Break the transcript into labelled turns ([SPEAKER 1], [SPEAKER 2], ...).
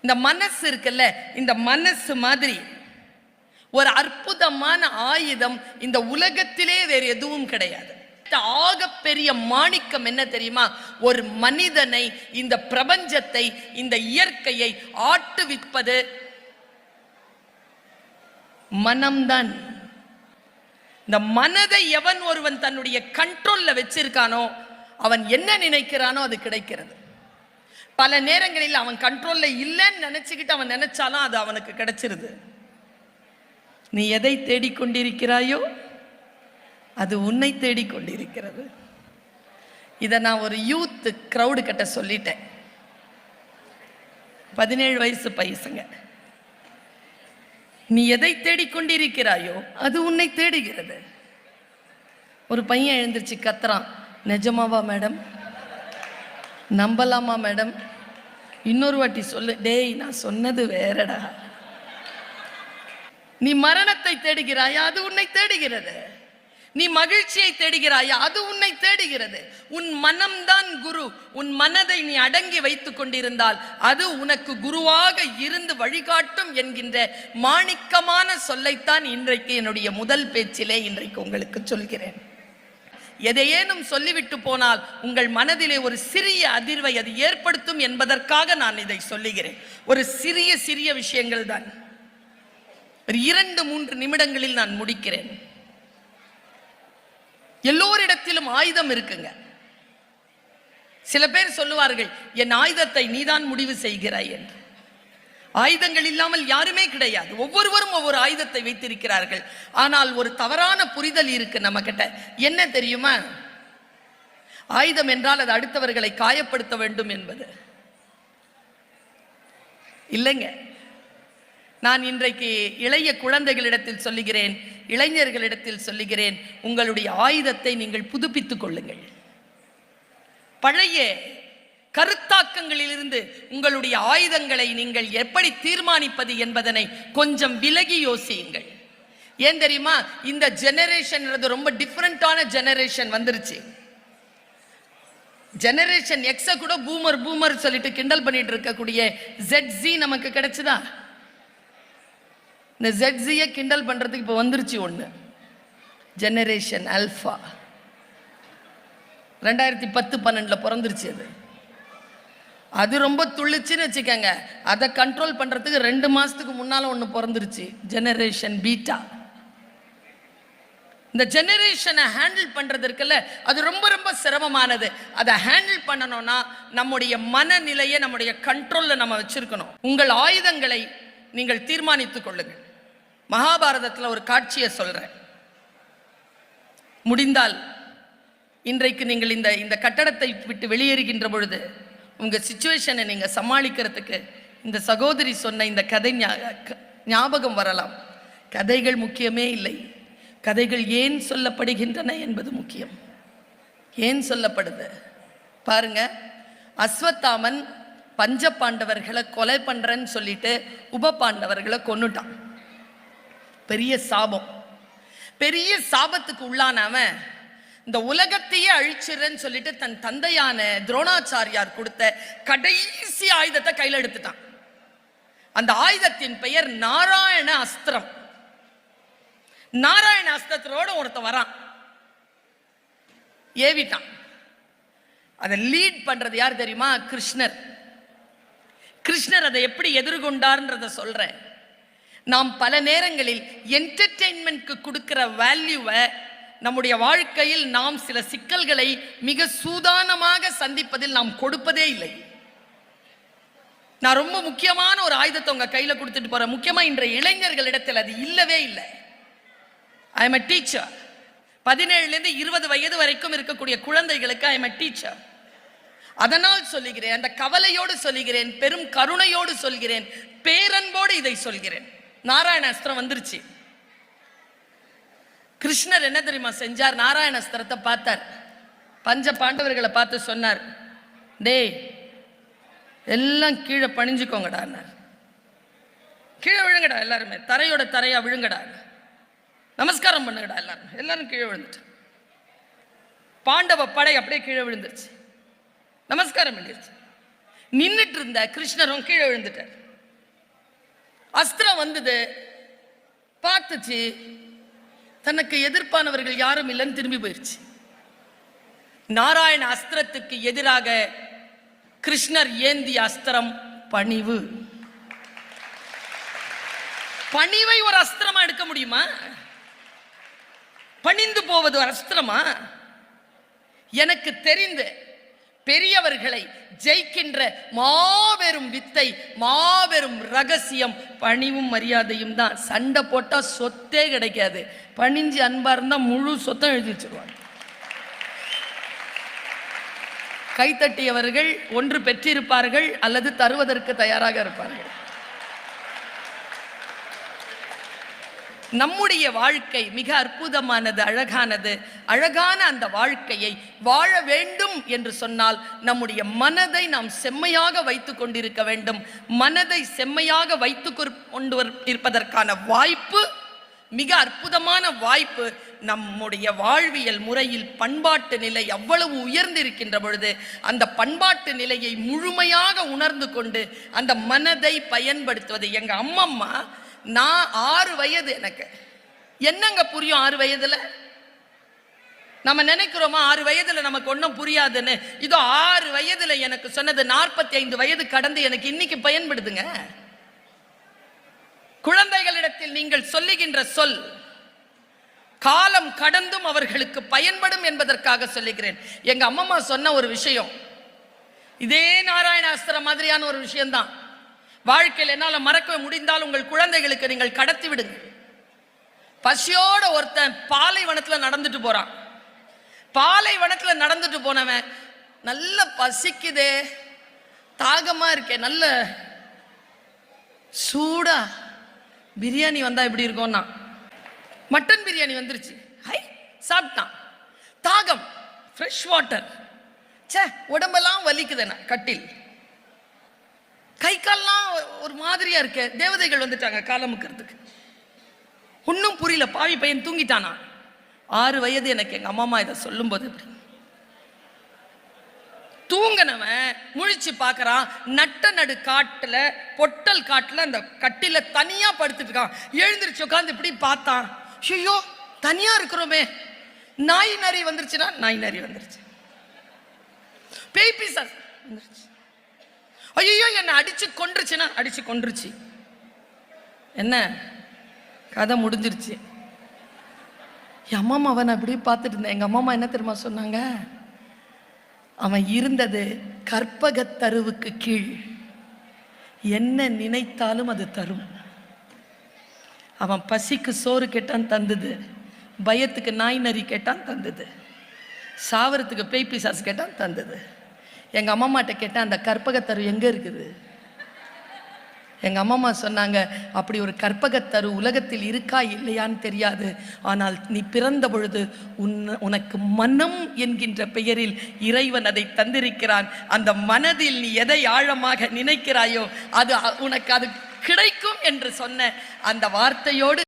[SPEAKER 1] இந்த மனசு இருக்குல்ல, இந்த மனசு மாதிரி ஒரு அற்புதமான ஆயுதம் இந்த உலகத்திலே வேறு எதுவும் கிடையாது. ஆக பெரிய மாணிக்கம் என்ன தெரியுமா? ஒரு மனிதனை, இந்த பிரபஞ்சத்தை, இந்த இயற்கையை ஆட்டுவிப்பது மனம்தான். இந்த மனதை எவன் ஒருவன் தன்னுடைய கண்ட்ரோல்ல வச்சிருக்கானோ அவன் என்ன நினைக்கிறானோ அது கிடைக்கிறது. பல நேரங்களில் அவன் கண்ட்ரோல்ல இல்லைன்னு நினைச்சுக்கிட்டு அவன் நினைச்சாலும் அது அவனுக்கு கிடைச்சிருது. நீ எதை தேடிக்கொண்டிருக்கிறாயோ அது உன்னை தேடிக்கொண்டிருக்கிறது. இதை நான் ஒரு யூத் கிரவுடு கிட்ட சொல்லிட்டேன். 17 வயசு பையசுங்க. நீ எதை தேடிக்கொண்டிருக்கிறாயோ அது உன்னை தேடுகிறது. ஒரு பையன் எழுந்திருச்சு கத்துறான், நிஜமாவா மேடம்? நம்பலாமா மேடம்? இன்னொரு வாட்டி சொல்லு. டேய், நான் சொன்னது வேறடா. நீ மரணத்தை தேடுகிறாயா? அது உன்னை தேடுகிறது. நீ மகிழ்ச்சியை தேடுகிறாயா? அது உன்னை தேடுகிறது. உன் மனம்தான் குரு. உன் மனதை நீ அடங்கி வைத்துக் கொண்டிருந்தால் அது உனக்கு குருவாக இருந்து வழிகாட்டும் என்கின்ற மாணிக்கமான சொல்லைத்தான் இன்றைக்கு என்னுடைய முதல் பேச்சிலே இன்றைக்கு உங்களுக்கு சொல்கிறேன். எதையேனும் சொல்லிவிட்டு போனால் உங்கள் மனதிலே ஒரு சிறிய அதிர்வை அது ஏற்படுத்தும் என்பதற்காக நான் இதை சொல்லுகிறேன். ஒரு சிறிய சிறிய விஷயங்கள் தான். ஒரு 2-3 நிமிடங்களில் நான் முடிக்கிறேன். எல்லோரிடத்திலும் ஆயுதம் இருக்குங்க. சில பேர் சொல்லுவார்கள், என் ஆயுதத்தை நீதான் முடிவு செய்கிறாய் என்று. ஆயுதங்கள் இல்லாமல் யாருமே கிடையாது. ஒவ்வொருவரும் ஒவ்வொரு ஆயுதத்தை வைத்திருக்கிறார்கள். ஆனால் ஒரு தவறான புரிதல் இருக்கு நம்ம கிட்ட. என்ன தெரியுமா? ஆயுதம் என்றால் அது அடுத்தவர்களை காயப்படுத்த வேண்டும் என்பது இல்லைங்க. நான் இன்றைக்கு இளைய குழந்தைகளிடத்தில் சொல்லுகிறேன், இளைஞர்களிடத்தில் சொல்லுகிறேன், உங்களுடைய ஆயுதத்தை நீங்கள் புதுப்பித்துக் கொள்ளுங்கள். பழைய கருத்தாக்கங்களிலிருந்து உங்களுடைய ஆயுதங்களை நீங்கள் எப்படி தீர்மானிப்பது என்பதனை கொஞ்சம் விலகி யோசியுங்கள். ஏன் தெரியுமா? இந்த ஜெனரேஷன் ரொம்ப டிஃபரெண்டான ஜெனரேஷன் வந்துருச்சு. ஜெனரேஷன் எக்ஸ கூட பூமர் பூமர் சொல்லிட்டு கிண்டல் பண்ணிட்டு இருக்கக்கூடிய ZZ நமக்கு கிடைச்சுதா? இந்த ZZ கிண்டல் பண்றதுக்கு இப்போ வந்துருச்சு ஒன்று, ஜெனரேஷன் ஆல்பா. 2010-12 பிறந்துருச்சு. அது ரொம்ப துள்ளிச்சுன்னு வச்சுக்கோங்க. அதை கண்ட்ரோல் பண்றதுக்கு 2 மாசத்துக்கு முன்னால ஒன்று பிறந்துருச்சு, ஜெனரேஷன் பீட்டா. இந்த ஜெனரேஷனை ஹேண்டில் பண்றதுக்குல்ல, அது ரொம்ப ரொம்ப சிரமமானது. அதை ஹேண்டில் பண்ணணும்னா நம்முடைய மனநிலையை நம்முடைய கண்ட்ரோல்ல நம்ம வச்சிருக்கணும். உங்கள் ஆயுதங்களை நீங்கள் தீர்மானித்துக் கொள்ளுங்கள். மகாபாரதத்தில் ஒரு காட்சியை சொல்றேன். முடிந்தால் இன்றைக்கு நீங்கள் இந்த கட்டடத்தை விட்டு வெளியேறுகின்ற பொழுது உங்க சிச்சுவேஷனை நீங்க சமாளிக்கிறதுக்கு இந்த சகோதரி சொன்ன இந்த கதை ஞாபகம் வரலாம். கதைகள் முக்கியமே இல்லை, கதைகள் ஏன் சொல்லப்படுகின்றன என்பது முக்கியம். ஏன் சொல்லப்படுது பாருங்க. அஸ்வத்தாமன் பஞ்ச பாண்டவர்களை கொலை பண்றேன்னு சொல்லிட்டு உப பாண்டவர்களை கொன்னுட்டான். பெரிய சாபம். பெரிய சாபத்துக்கு உள்ளானவன் இந்த உலகத்தையே அழிச்சிடறேன்னு சொல்லிட்டு தன் தந்தையான துரோணாச்சாரியார் கொடுத்த கடைசி ஆயுதத்தை கையில் எடுத்துட்டான். அந்த ஆயுதத்தின் பெயர் நாராயண அஸ்திரம். நாராயண அஸ்திரத்தோட ஒருத்த வரான், ஏவிட்டான். அதை லீட் பண்றது யார் தெரியுமா? கிருஷ்ணர். கிருஷ்ணர் அதை எப்படி எதிர்கொண்டார்ன்றத சொல்றேன். நாம் பல நேரங்களில் என்டர்டெயின்மெண்ட்க்கு கொடுக்கிற வேல்யூவை நம்முடைய வாழ்க்கையில் நாம் சில சிக்கல்களை மிக சூதானமாக சந்திப்பதில் நாம் கொடுப்பதே இல்லை. நான் ரொம்ப முக்கியமான ஒரு ஆயுதத்தை உங்க கையில கொடுத்துட்டு போறேன். முக்கியமா இன்றைய இளைஞர்களிடத்தில் அது இல்லவே இல்லை. I am a teacher. 17 to 20 வயது வரைக்கும் இருக்கக்கூடிய குழந்தைகளுக்கு ஐ எம் a teacher. அதனால் சொல்லுகிறேன், அந்த கவலையோடு சொல்லுகிறேன், பெரும் கருணையோடு சொல்கிறேன், பேரன்போடு இதை சொல்கிறேன். நாராயண அஸ்திரம் வந்துருச்சு. கிருஷ்ணர் என்ன தெரியுமா செஞ்சார்? நாராயண அஸ்திரத்தை பார்த்தார். பஞ்ச பாண்டவர்களை பார்த்து சொன்னார், டேய் எல்லாம் கீழே பணிஞ்சுக்கோங்கடா, கீழே விழுங்கடா, எல்லாருமே தரையோட தரையா விழுங்கடா, நமஸ்காரம் பண்ணுங்கடா. எல்லாரும் கீழே விழுந்துட்டு பாண்டவ படை அப்படியே கீழே விழுந்துருச்சு. நமஸ்காரம் பண்ணிருச்சு. நின்றுட்டு இருந்த கிருஷ்ணரும் கீழே விழுந்துட்டார். அஸ்திரம் வந்தது, பார்த்துச்சு, தனக்கு எதிர்ப்பானவர்கள் யாரும் இல்லைன்னு திரும்பி போயிருச்சு. நாராயண அஸ்திரத்துக்கு எதிராக கிருஷ்ணர் ஏந்திய அஸ்திரம் பணிவு. பணிவை ஒரு அஸ்திரமா எடுக்க முடியுமா? பணிந்து போவது ஒரு அஸ்திரமா? எனக்கு தெரிந்து பெரியவர்களை ஜெயிக்கின்ற மாபெரும் வித்தை, மாபெரும் ரகசியம் பணிவும் மரியாதையும் தான். சண்டை போட்டா சொத்தே கிடைக்காது. பணிஞ்சு அன்பா இருந்தா முழு சொத்தம் எழுதி வச்சிருவாங்க. கைத்தட்டியவர்கள் ஒன்று பெற்றிருப்பார்கள் அல்லது தருவதற்கு தயாராக இருப்பார்கள். நம்முடைய வாழ்க்கை மிக அற்புதமானது, அழகானது. அழகான அந்த வாழ்க்கையை வாழ வேண்டும் என்று சொன்னால் நம்முடைய மனதை நாம் செம்மையாக வைத்துக் கொண்டிருக்க வேண்டும். மனதை செம்மையாக வைத்துக் கொண்டு இருப்பதற்கான வாய்ப்பு, மிக அற்புதமான வாய்ப்பு, நம்முடைய வாழ்வியல் முறையில் பண்பாட்டு நிலை அவ்வளவு உயர்ந்திருக்கின்ற பொழுது அந்த பண்பாட்டு நிலையை முழுமையாக உணர்ந்து கொண்டு அந்த மனதை பயன்படுத்துவது. எங்க அம்மம்மா, நான் 6 வயது, எனக்கு என்னங்க புரியும் 6 வயதுல? நம்ம நினைக்கிறோமா 6 வயதுல நமக்கு ஒன்றும் புரியாதுன்னு? இதோ 6 வயதுல எனக்கு சொன்னது 45 வயது கடந்து எனக்கு இன்னைக்கு பயன்படுதுங்க. குழந்தைகளிடத்தில் நீங்கள் சொல்லுகின்ற சொல் காலம் கடந்தும் அவர்களுக்கு பயன்படும் என்பதற்காக சொல்லுகிறேன். எங்க அம்மம்மா சொன்ன ஒரு விஷயம், இதே நாராயண அஸ்திரம் மாதிரியான ஒரு விஷயம்தான். வாழ்க்கையில் என்னால மறக்க முடிந்தால் உங்கள் குழந்தைகளுக்கு நீங்கள் கடத்தி விடுங்க. பசியோட ஒருத்தன் பாலைவனத்துல நடந்துட்டு போறான். பாலைவனத்துல நடந்துட்டு போனவன், நல்ல பசிக்குதே, தாகமா இருக்கே, நல்ல சூடா பிரியாணி வந்தா எப்படி இருக்கும்னா, மட்டன் பிரியாணி வந்துருச்சு, ஹை சாப்பிட்டான். தாகம், ஃப்ரெஷ் வாட்டர், சே உடம்பெல்லாம் வலிக்குதுண்ணா, கட்டில் கை கால்லாம் ஒரு மாதிரியா இருக்கு, தேவதைகள் வந்துட்டாங்க காலமுக்கிறதுக்கு. ஒன்னும் புரியல, பாவி பையன் தூங்கிட்டானா. 6 வயது எனக்கு எங்க அம்மா இதை சொல்லும் போது. தூங்கினவன் முழிச்சு பார்க்கறான், நட்ட நடு காட்டுல, பொட்டல் காட்டுல அந்த கட்டில தனியா படுத்துட்டு இருக்கான். எழுந்திருச்சு உட்காந்து இப்படி பார்த்தான், ஐயோ தனியா இருக்கிறோமே, நாய் நரி வந்துருச்சுன்னா, நாய் நரி வந்துருச்சு, பேய் பிசாசு வந்துருச்சு, ஐயோ என்ன அடிச்சு கொன்றுச்சுன்னா அடிச்சு கொன்றுச்சு. என்ன கதை முடிஞ்சிருச்சு. என் அம்மா அவன் அப்படி பார்த்துட்டு இருந்தேன். எங்க அம்மா என்ன தெரியுமா சொன்னாங்க? அவன் இருந்தது கற்பகத்தருவுக்கு கீழ், என்ன நினைத்தாலும் அது தரும். அவன் பசிக்கு சோறு கேட்டான் தந்தது, பயத்துக்கு நாய் நரி கேட்டான் தந்தது, சாவரத்துக்கு பேய் பிசாசு கேட்டான் தந்தது. எங்க அம்மாட்ட கேட்டேன், அந்த கற்பகத்தரு எங்க இருக்குது? எங்க அம்மா சொன்னாங்க, அப்படி ஒரு கற்பகத்தரு உலகத்தில் இருக்கா இல்லையான்னு தெரியாது, ஆனால் நீ பிறந்த பொழுது உனக்கு மனம் என்கின்ற பெயரில் இறைவன் அதை தந்திருக்கிறான். அந்த மனதில் நீ எதை ஆழமாக நினைக்கிறாயோ அது உனக்கு அது கிடைக்கும் என்று சொன்ன அந்த வார்த்தையோடு